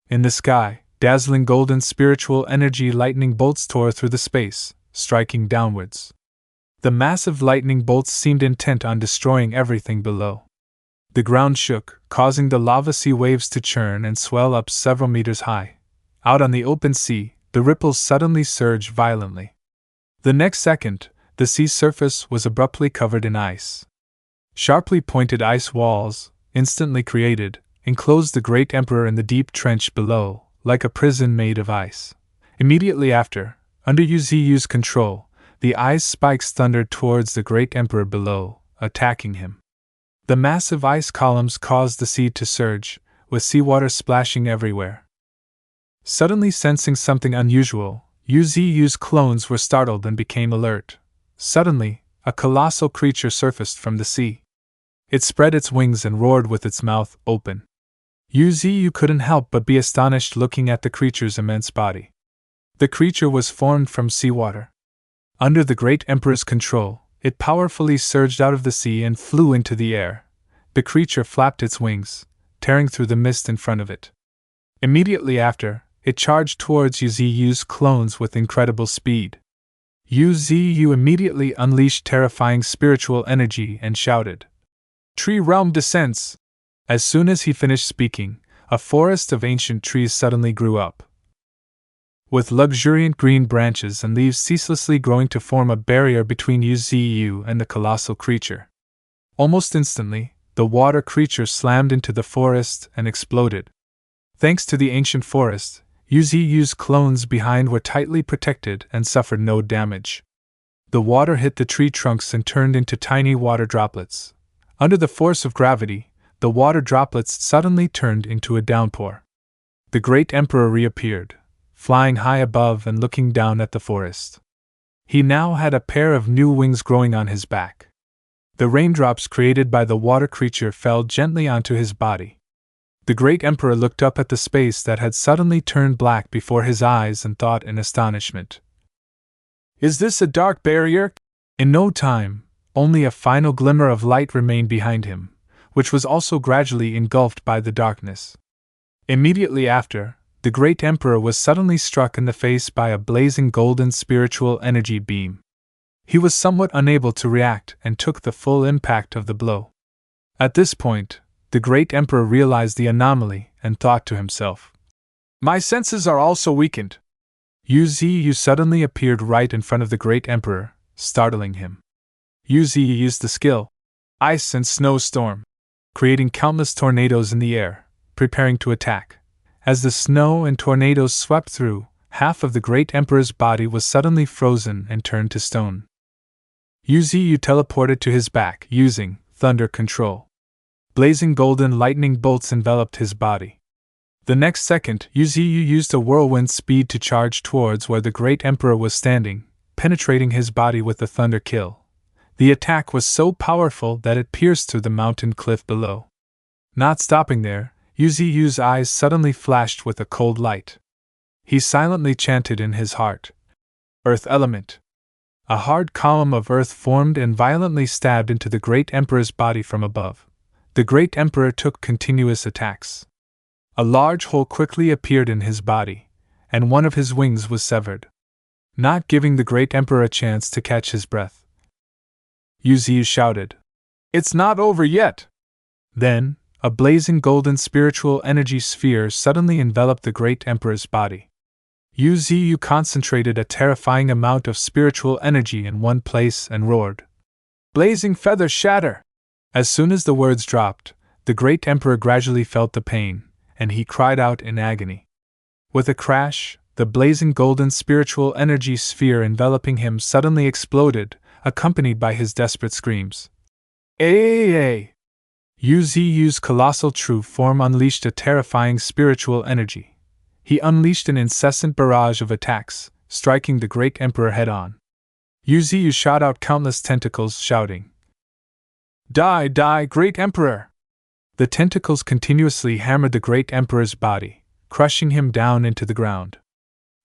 In the sky, dazzling golden spiritual energy lightning bolts tore through the space, striking downwards. The massive lightning bolts seemed intent on destroying everything below. The ground shook, causing the lava sea waves to churn and swell up several meters high. Out on the open sea, the ripples suddenly surged violently. The next second, the sea surface was abruptly covered in ice. Sharply pointed ice walls, instantly created, enclosed the great emperor in the deep trench below, like a prison made of ice. Immediately after, under Yuzu's control, the ice spikes thundered towards the great emperor below, attacking him. The massive ice columns caused the sea to surge, with seawater splashing everywhere. Suddenly sensing something unusual, Yuzu's clones were startled and became alert. Suddenly, a colossal creature surfaced from the sea. It spread its wings and roared with its mouth open. Yuzu couldn't help but be astonished looking at the creature's immense body. The creature was formed from seawater. Under the great emperor's control, it powerfully surged out of the sea and flew into the air. The creature flapped its wings, tearing through the mist in front of it. Immediately after, it charged towards Yuzu's clones with incredible speed. Yuzu immediately unleashed terrifying spiritual energy and shouted, "Tree realm descends!" As soon as he finished speaking, a forest of ancient trees suddenly grew up, with luxuriant green branches and leaves ceaselessly growing to form a barrier between Yuzu and the colossal creature. Almost instantly, the water creature slammed into the forest and exploded. Thanks to the ancient forest, Yuzu's clones behind were tightly protected and suffered no damage. The water hit the tree trunks and turned into tiny water droplets. Under the force of gravity, the water droplets suddenly turned into a downpour. The great emperor reappeared, flying high above and looking down at the forest. He now had a pair of new wings growing on his back. The raindrops created by the water creature fell gently onto his body. The great emperor looked up at the space that had suddenly turned black before his eyes and thought in astonishment, "Is this a dark barrier?" In no time, only a final glimmer of light remained behind him, which was also gradually engulfed by the darkness. Immediately after, the great emperor was suddenly struck in the face by a blazing golden spiritual energy beam. He was somewhat unable to react and took the full impact of the blow. At this point, the great emperor realized the anomaly and thought to himself, "My senses are also weakened." Yuzu suddenly appeared right in front of the great emperor, startling him. Yuzu used the skill Ice and Snowstorm, creating countless tornadoes in the air, preparing to attack. As the snow and tornadoes swept through, half of the great emperor's body was suddenly frozen and turned to stone. Yuzu teleported to his back using thunder control. Blazing golden lightning bolts enveloped his body. The next second, Yuzu used a whirlwind speed to charge towards where the great emperor was standing, penetrating his body with the thunder kill. The attack was so powerful that it pierced through the mountain cliff below. Not stopping there, Yuzu's eyes suddenly flashed with a cold light. He silently chanted in his heart, "Earth element." A hard column of earth formed and violently stabbed into the great emperor's body from above. The great emperor took continuous attacks. A large hole quickly appeared in his body, and one of his wings was severed. Not giving the great emperor a chance to catch his breath, Yuzu shouted, "It's not over yet!" Then, a blazing golden spiritual energy sphere suddenly enveloped the great emperor's body. Yuzu concentrated a terrifying amount of spiritual energy in one place and roared, "Blazing feather shatter!" As soon as the words dropped, the great emperor gradually felt the pain, and he cried out in agony. With a crash, the blazing golden spiritual energy sphere enveloping him suddenly exploded, accompanied by his desperate screams. "Ay!" Yuzu's colossal true form unleashed a terrifying spiritual energy. He unleashed an incessant barrage of attacks, striking the great emperor head-on. Yuzu shot out countless tentacles, shouting, "Die, die, great emperor!" The tentacles continuously hammered the great emperor's body, crushing him down into the ground.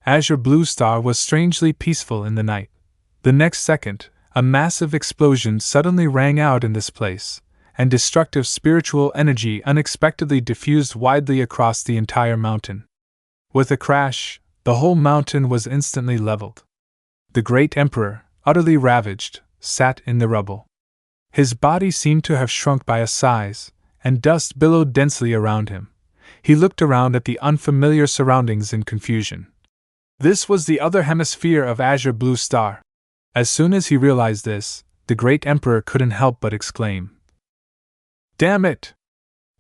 Azure Blue Star was strangely peaceful in the night. The next second, a massive explosion suddenly rang out in this place, and destructive spiritual energy unexpectedly diffused widely across the entire mountain. With a crash, the whole mountain was instantly leveled. The great emperor, utterly ravaged, sat in the rubble. His body seemed to have shrunk by a size, and dust billowed densely around him. He looked around at the unfamiliar surroundings in confusion. This was the other hemisphere of Azure Blue Star. As soon as he realized this, the great emperor couldn't help but exclaim, "Damn it!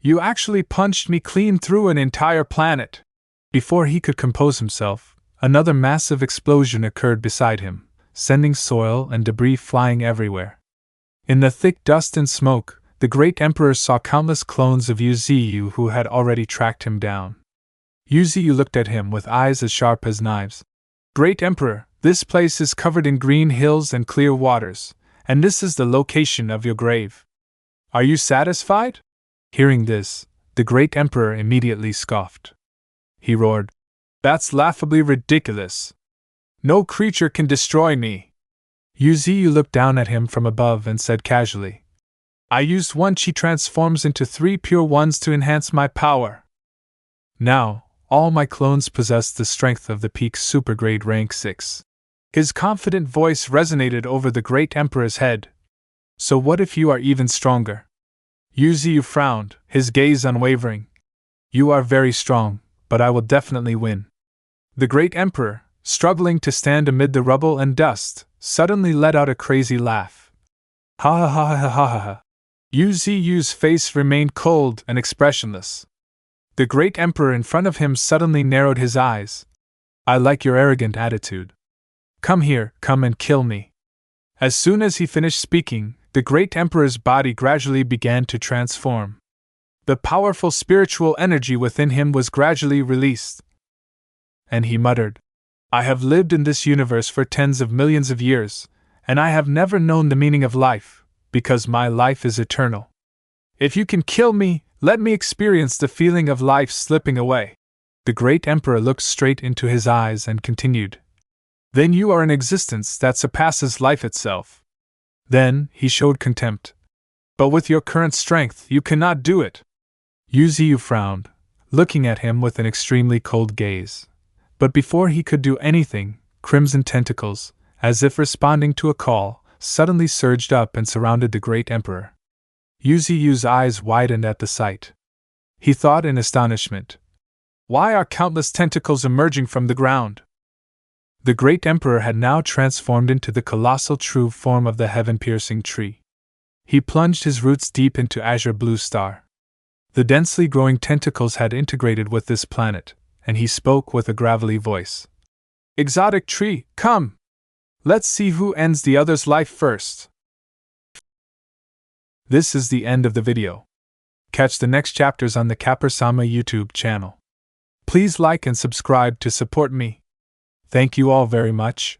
You actually punched me clean through an entire planet!" Before he could compose himself, another massive explosion occurred beside him, sending soil and debris flying everywhere. In the thick dust and smoke, the great emperor saw countless clones of Yuzu who had already tracked him down. Yuzu looked at him with eyes as sharp as knives. "Great emperor, this place is covered in green hills and clear waters, and this is the location of your grave. Are you satisfied?" Hearing this, the great emperor immediately scoffed. He roared, "That's laughably ridiculous. No creature can destroy me." Yuzu looked down at him from above and said casually, "I used one chi transforms into 3 pure ones to enhance my power. Now, all my clones possess the strength of the peak supergrade rank 6. His confident voice resonated over the great emperor's head. "So what if you are even stronger?" Yuzu frowned, his gaze unwavering. "You are very strong, but I will definitely win." The great emperor, struggling to stand amid the rubble and dust, suddenly let out a crazy laugh. "Ha ha ha ha ha ha ha." Yuzu's face remained cold and expressionless. The great emperor in front of him suddenly narrowed his eyes. "I like your arrogant attitude. Come here, come and kill me." As soon as he finished speaking, the great emperor's body gradually began to transform. The powerful spiritual energy within him was gradually released. And he muttered, "I have lived in this universe for tens of millions of years, and I have never known the meaning of life, because my life is eternal. If you can kill me, let me experience the feeling of life slipping away." The great emperor looked straight into his eyes and continued, "Then you are an existence that surpasses life itself." Then he showed contempt. "But with your current strength, you cannot do it." Yuzu frowned, looking at him with an extremely cold gaze. But before he could do anything, crimson tentacles, as if responding to a call, suddenly surged up and surrounded the great emperor. Yuzu's eyes widened at the sight. He thought in astonishment, "Why are countless tentacles emerging from the ground?" The great emperor had now transformed into the colossal true form of the heaven-piercing tree. He plunged his roots deep into Azure Blue Star. The densely growing tentacles had integrated with this planet, and he spoke with a gravelly voice. "Exotic tree, come! Let's see who ends the other's life first." This is the end of the video. Catch the next chapters on the Kappa-sama YouTube channel. Please like and subscribe to support me. Thank you all very much.